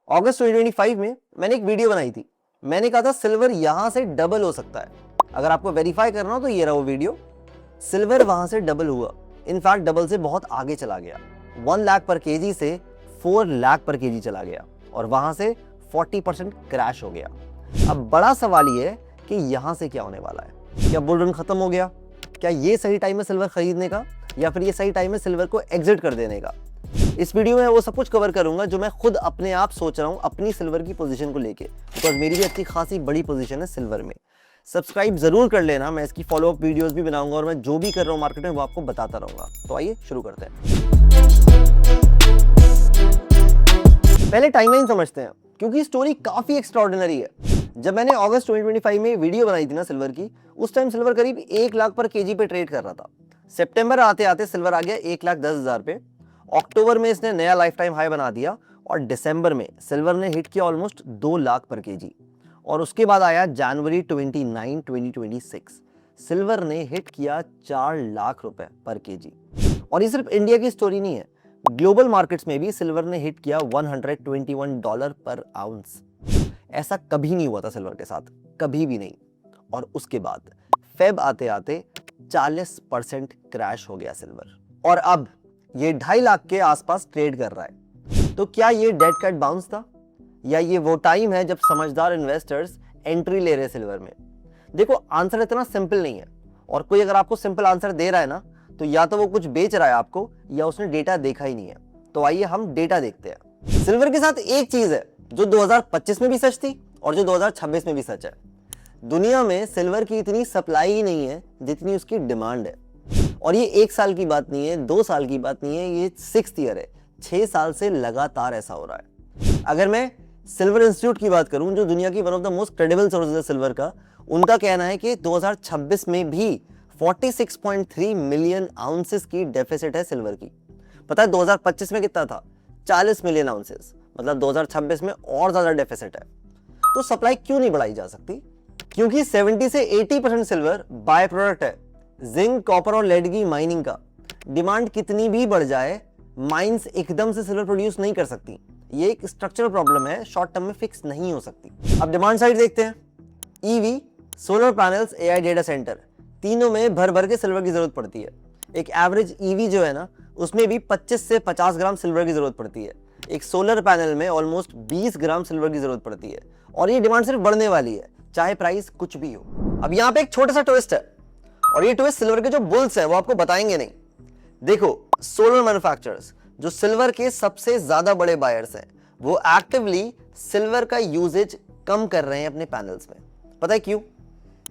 अगस्त 2025 में मैंने एक वीडियो बनाई थी। मैंने कहा था सिल्वर यहां से डबल हो सकता है। अगर आपको वेरीफाई करना हो तो ये रहा वो वीडियो। सिल्वर वहां से डबल हुआ, इनफैक्ट डबल से बहुत आगे चला गया। 1 लाख पर केजी से 4 लाख पर केजी चला गया और वहां से 40% क्रैश हो गया। अब बड़ा सवाल ये है कि यहां से क्या होने वाला है। क्या बुल रन खत्म हो गया? क्या ये सही टाइम है सिल्वर खरीदने का, या फिर ये सही टाइम है सिल्वर को एग्जिट कर देने का? इस वीडियो में वो सब कुछ कवर करूंगा जो मैं खुद अपने आप सोच रहा हूं अपनी सिल्वर की पोजीशन को लेके, बिकॉज मेरी भी अच्छी खासी बड़ी पोजीशन है सिल्वर में। सब्सक्राइब जरूर कर लेना, मैं इसकी फॉलोअप वीडियोस भी बनाऊंगा और मैं जो भी कर रहा हूं मार्केट में वो आपको बताता रहूंगा। तो आइए शुरू करते हैं। पहले टाइमलाइन समझते हैं क्योंकि स्टोरी काफी एक्स्ट्राऑर्डिनरी है। जब मैंने अगस्त 2025 में वीडियो बनाई थी ना सिल्वर की, उस टाइम सिल्वर करीब 1 लाख पर केजी पे ट्रेड कर रहा था। सितंबर आते आते सिल्वर आ गया 1,10,000 पे। अक्टूबर में इसने नया लाइफ टाइम हाई बना दिया और दिसंबर में सिल्वर ने हिट किया ऑलमोस्ट 2 लाख पर केजी। और उसके बाद आया जनवरी 29, 2026, सिल्वर ने हिट किया 4 लाख रुपए पर केजी। और ये सिर्फ इंडिया की स्टोरी नहीं है, ग्लोबल मार्केट्स में भी सिल्वर ने हिट किया $121 पर आउंस। ऐसा कभी नहीं हुआ था सिल्वर के साथ, कभी भी नहीं। और उसके बाद फेब आते आते 40% क्रैश हो गया सिल्वर और अब ये 2.5 लाख के आसपास ट्रेड कर रहा है। तो क्या ये डेड कैट बाउंस था, या ये वो टाइम है जब समझदार इन्वेस्टर्स एंट्री ले रहे सिल्वर में? देखो, आंसर इतना सिंपल नहीं है, और कोई अगर आपको सिंपल आंसर दे रहा है ना, तो या तो वो कुछ बेच रहा है आपको, या उसने डेटा देखा ही नहीं है। तो आइए हम डेटा देखते हैं। सिल्वर के साथ एक चीज है जो 2025 में भी सच थी और जो 2026 में भी सच है। दुनिया में सिल्वर की इतनी सप्लाई ही नहीं है जितनी उसकी डिमांड है। और ये 1 साल की बात नहीं है, 2 साल की बात नहीं है, ये 6th ईयर है। 6 साल से लगातार ऐसा हो रहा है। अगर मैं सिल्वर इंस्टीट्यूट की बात करूं, जो दुनिया की one of the most credible sources है सिल्वर का, उनका कहना है कि 2026 में भी 46.3 मिलियन आउंसेस की डेफिसिट है सिल्वर की। पता है 2025 में कितना था? 40 मिलियन आउंसेस। मतलब 2026 में और ज्यादा डेफिसिट है। तो सप्लाई क्यों नहीं बढ़ाई जा सकती? क्योंकि 70 से 80% सिल्वर बाय प्रोडक्ट है जिंक, कॉपर और लेड की माइनिंग का। डिमांड कितनी भी बढ़ जाए, माइंस एकदम से सिल्वर प्रोड्यूस नहीं कर सकती। ये एक स्ट्रक्चरल प्रॉब्लम है, शॉर्ट टर्म में फिक्स नहीं हो सकती। अब डिमांड साइड देखते हैं। EV, solar panels, AI data centre, तीनों में भर भर के सिल्वर की जरूरत पड़ती है। एक एवरेज ईवी जो है ना, उसमें भी 25 से 50 ग्राम सिल्वर की जरूरत पड़ती है। एक सोलर पैनल में ऑलमोस्ट 20 ग्राम सिल्वर की जरूरत पड़ती है। और ये डिमांड सिर्फ बढ़ने वाली है, चाहे प्राइस कुछ भी हो। अब यहाँ पे एक छोटा सा ट्विस्ट है, और ये ट्विस्ट सिल्वर के जो बुल्स हैं वो आपको बताएंगे नहीं। देखो, सोलर मैन्युफैक्चरर्स जो सिल्वर के सबसे ज्यादा बड़े बायर्स हैं, वो एक्टिवली सिल्वर का यूजेज कम कर रहे हैं अपने पैनल्स में। पता है क्यों?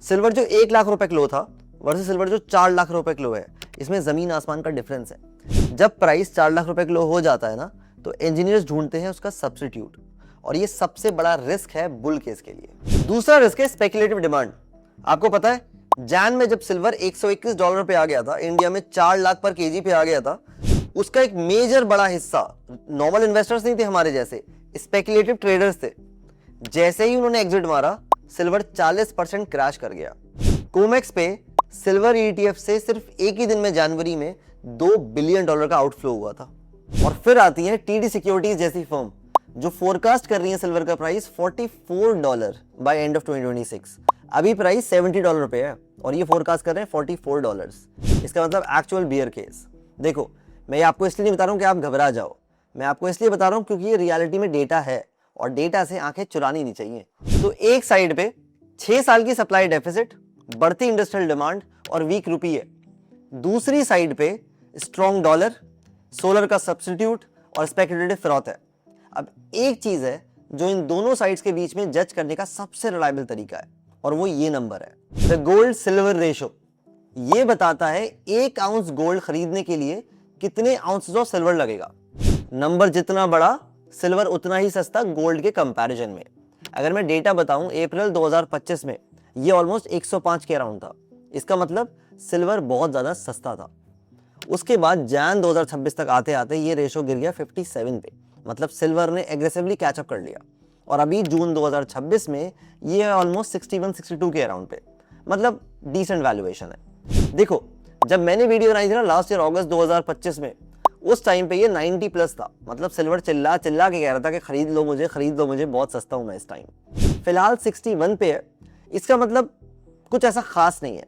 सिल्वर जो 1 लाख रुपए किलो था वर्सेस सिल्वर जो 4 लाख रुपए किलो है, इसमें जमीन आसमान का डिफरेंस है। जब प्राइस 4 लाख रुपए किलो हो जाता है ना, तो इंजीनियर्स ढूंढते हैं उसका सब्स्टिट्यूट, और ये सबसे बड़ा रिस्क है बुल केस के लिए। दूसरा रिस्क है स्पेकुलेटिव डिमांड। आपको पता है जैन में जब सिल्वर $121 पे आ गया था, इंडिया में 4 लाख पर केजी पे आ गया था, उसका एक मेजर बड़ा हिस्सा नॉर्मल इन्वेस्टर्स नहीं थे हमारे जैसे, स्पेकुलेटिव ट्रेडर्स थे। जैसे ही उन्होंने एग्जिट मारा, सिल्वर 40% क्रैश कर गया। कोमेक्स पे सिल्वर ईटीएफ से सिर्फ एक ही दिन में जनवरी में $2 बिलियन का आउटफ्लो हुआ था। और फिर आती है टीडी सिक्योरिटीज जैसी फर्म जो फोरकास्ट कर रही है सिल्वर का प्राइस $44 बाय एंड ऑफ 2026। अभी प्राइस $70 पे है और ये फोरकास्ट कर रहे हैं $44। इसका मतलब एक्चुअल बियर केस। देखो, मैं ये आपको इसलिए नहीं बता रहा हूँ कि आप घबरा जाओ, मैं आपको इसलिए बता रहा हूँ क्योंकि ये रियलिटी में डेटा है और डेटा से आंखें चुरानी नहीं चाहिए। तो एक साइड पे 6 साल की सप्लाई डेफिसिट, बढ़ती इंडस्ट्रियल डिमांड और वीक रुपी है। दूसरी साइड पे स्ट्रॉन्ग डॉलर, सोलर का सब्स्टिट्यूट और स्पेकुलेटिव फ्रॉथ है। अब एक चीज है जो इन दोनों साइड्स के बीच में जज करने का सबसे रिलायबल तरीका है, और वो ये नंबर है, द गोल्ड सिल्वर रेशो। ये बताता है 1 आउंस गोल्ड खरीदने के लिए कितने आउंसेस ऑफ सिल्वर लगेगा। नंबर जितना बड़ा, सिल्वर उतना ही सस्ता गोल्ड के कंपैरिजन में। अगर मैं डेटा बताऊं, अप्रैल 2025 में ये ऑलमोस्ट 105 के अराउंड था। इसका मतलब सिल्वर बहुत ज्यादा सस्ता था। उसके बाद जैन 2026 तक आते आते ये रेशो गिर गया 57 पे। मतलब सिल्वर ने एग्रेसिवली कैचअप कर लिया, और अभी जून 2026 में ये ऑलमोस्ट 61-62 के अराउंड पे। मतलब डिसेंट वैल्यूएशन है। देखो, जब मैंने वीडियो बनाई थी ना लास्ट ईयर अगस्त 2025 में, उस टाइम पे ये 90 प्लस था, मतलब सिल्वर चिल्ला चिल्ला के कह रहा था कि खरीद लो मुझे, बहुत सस्ता हूं मैं इस टाइम। फिलहाल 61 पे है, इसका मतलब कुछ ऐसा खास नहीं है।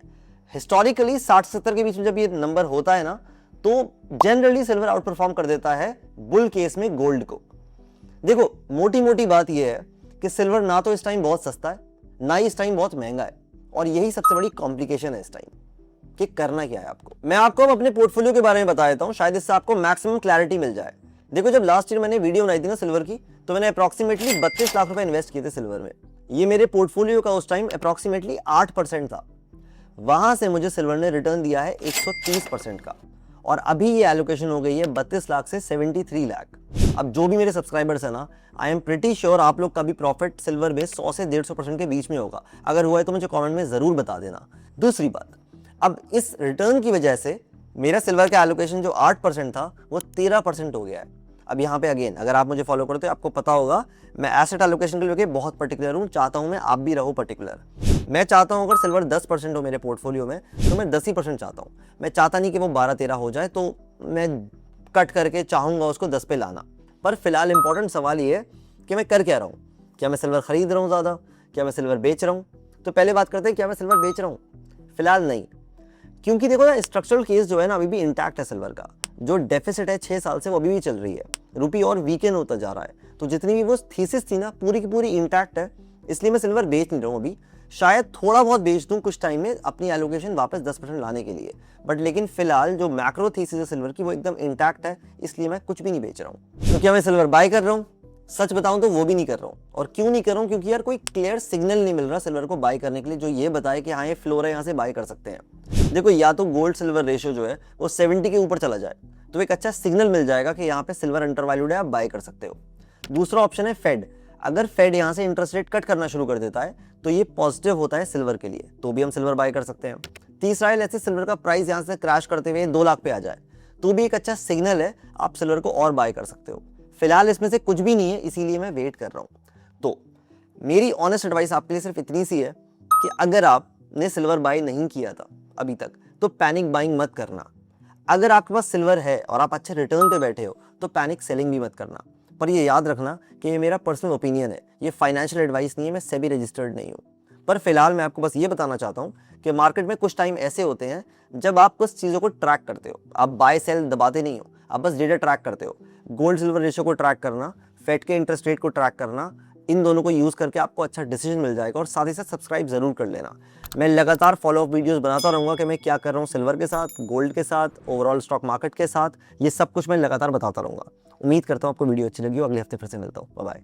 हिस्टोरिकली 60-70 के बीच में जब ये नंबर होता है ना, तो जनरली सिल्वर आउट परफॉर्म कर देता है बुल केस में गोल्ड को। देखो मोटी मोटी बात यह है कि सिल्वर ना तो इस टाइम बहुत सस्ता है, ना ही इस टाइम बहुत महंगा है, और यही सबसे बड़ी कॉम्प्लिकेशन है इस टाइम कि करना क्या है आपको। मैं आपको अब अपने पोर्टफोलियो के बारे में बता देता हूं, शायद इससे आपको मैक्सिमम क्लैरिटी मिल जाए। देखो जब लास्ट ईयर मैंने वीडियो बनाई थी ना सिल्वर की, तो मैंने अप्रॉक्सीमेटली 32 लाख रुपए इन्वेस्ट किए थे सिल्वर में। ये मेरे पोर्टफोलियो का उस टाइम अप्रॉक्सीमेटली 8% था। वहां से मुझे सिल्वर ने रिटर्न दिया है 130% का, और अभी ये एलोकेशन हो गई है 32 लाख से 73 लाख। अब जो भी मेरे सब्सक्राइबर्स है ना, आई एम प्रिटी श्योर आप लोग का भी प्रॉफिट सिल्वर में 100 से 150% के बीच में होगा। अगर हुआ है तो मुझे कमेंट में जरूर बता देना। दूसरी बात, अब इस रिटर्न की वजह से मेरा सिल्वर का एलोकेशन जो 8% था वो 13% हो गया है। अब यहाँ पे अगेन अगर आप मुझे फॉलो करते हो आपको पता होगा मैं एसेट एलोकेशन के लिए बहुत पर्टिकुलर हूँ, चाहता हूँ मैं आप भी रहो पर्टिकुलर। मैं चाहता हूँ अगर सिल्वर 10% हो मेरे पोर्टफोलियो में तो मैं 10 ही % चाहता हूँ। मैं चाहता नहीं कि वो 12-13 हो जाए, तो मैं कट करके चाहूँगा उसको 10 पे लाना। पर फिलहाल इंपॉर्टेंट सवाल ये है कि मैं कर क्या रहा हूँ। क्या मैं सिल्वर खरीद रहा हूँ ज़्यादा, क्या मैं सिल्वर बेच रहा हूँ? तो पहले बात करते हैं क्या मैं सिल्वर बेच रहा हूँ। फिलहाल नहीं, क्योंकि देखो ना स्ट्रक्चरल केस जो है ना अभी भी इंटैक्ट है सिल्वर का। जो डेफिसिट है 6 साल से वो अभी भी चल रही है, रुपी और वीकेंड होता जा रहा है, तो जितनी भी वो थीसिस थी ना पूरी की पूरी इंटैक्ट है। इसलिए मैं सिल्वर बेच नहीं रहा हूँ अभी, शायद थोड़ा बहुत बेच दूं कुछ टाइम में अपनी एलोकेशन वापस 10% लाने के लिए, बट लेकिन फिलहाल जो मैक्रो थीसिस है सिल्वर की वो एकदम इंटैक्ट है, इसलिए मैं कुछ भी नहीं बेच रहा हूँ। तो क्या मैं सिल्वर बाय कर रहा हूँ? सच बताऊं तो वो भी नहीं कर रहा हूँ। और क्यों नहीं कर रहा हूँ? क्योंकि यार कोई क्लियर सिग्नल नहीं मिल रहा सिल्वर को बाय करने के लिए जो ये बताए कि हाँ ये फ्लोर है, यहाँ से बाय कर सकते हैं। देखो या तो गोल्ड सिल्वर रेशियो जो है वो 70 के ऊपर चला जाए तो एक अच्छा सिग्नल मिल जाएगा कि यहाँ पे सिल्वर अंडरवैल्यूड है, आप बाय कर सकते हो। दूसरा ऑप्शन है फेड। अगर फेड यहाँ से इंटरेस्ट रेट कट करना शुरू कर देता है तो ये पॉजिटिव होता है सिल्वर के लिए, तो भी हम सिल्वर बाय कर सकते हैं। तीसरा है ऐसे सिल्वर का प्राइस यहाँ से क्रैश करते हुए 2 लाख पे आ जाए तो भी एक अच्छा सिग्नल है, आप सिल्वर को और बाय कर सकते हो। फिलहाल इसमें से कुछ भी नहीं है, इसीलिए मैं वेट कर रहा हूँ। तो मेरी ऑनेस्ट एडवाइस आपके लिए सिर्फ इतनी सी है कि अगर आपने सिल्वर बाय नहीं किया था अभी तक तो पैनिक बाइंग मत करना। अगर आपके पास सिल्वर है और आप अच्छे रिटर्न पे बैठे हो तो पैनिक सेलिंग भी मत करना। पर ये याद रखना कि ये मेरा पर्सनल ओपिनियन है, ये फाइनेंशियल एडवाइस नहीं है, मैं सेबी रजिस्टर्ड नहीं हूँ। पर फिलहाल मैं आपको बस ये बताना चाहता हूँ कि मार्केट में कुछ टाइम ऐसे होते हैं जब आप कुछ चीज़ों को ट्रैक करते हो, आप बाय सेल दबाते नहीं हो, आप बस डेटा ट्रैक करते हो। गोल्ड सिल्वर रेशियो को ट्रैक करना, फेड के इंटरेस्ट रेट को ट्रैक करना, इन दोनों को यूज़ करके आपको अच्छा डिसीजन मिल जाएगा। और साथ ही साथ सब्सक्राइब जरूर कर लेना। मैं लगातार फॉलोअप वीडियोस बनाता रहूँगा कि मैं क्या कर रहा हूँ सिल्वर के साथ, गोल्ड के साथ, ओवरऑल स्टॉक मार्केट के साथ, ये सब कुछ मैं लगातार बताता रहूँगा। उम्मीद करता हूँ आपको वीडियो अच्छी लगी हो। अगले हफ्ते फिर से मिलता हूँ। Bye bye.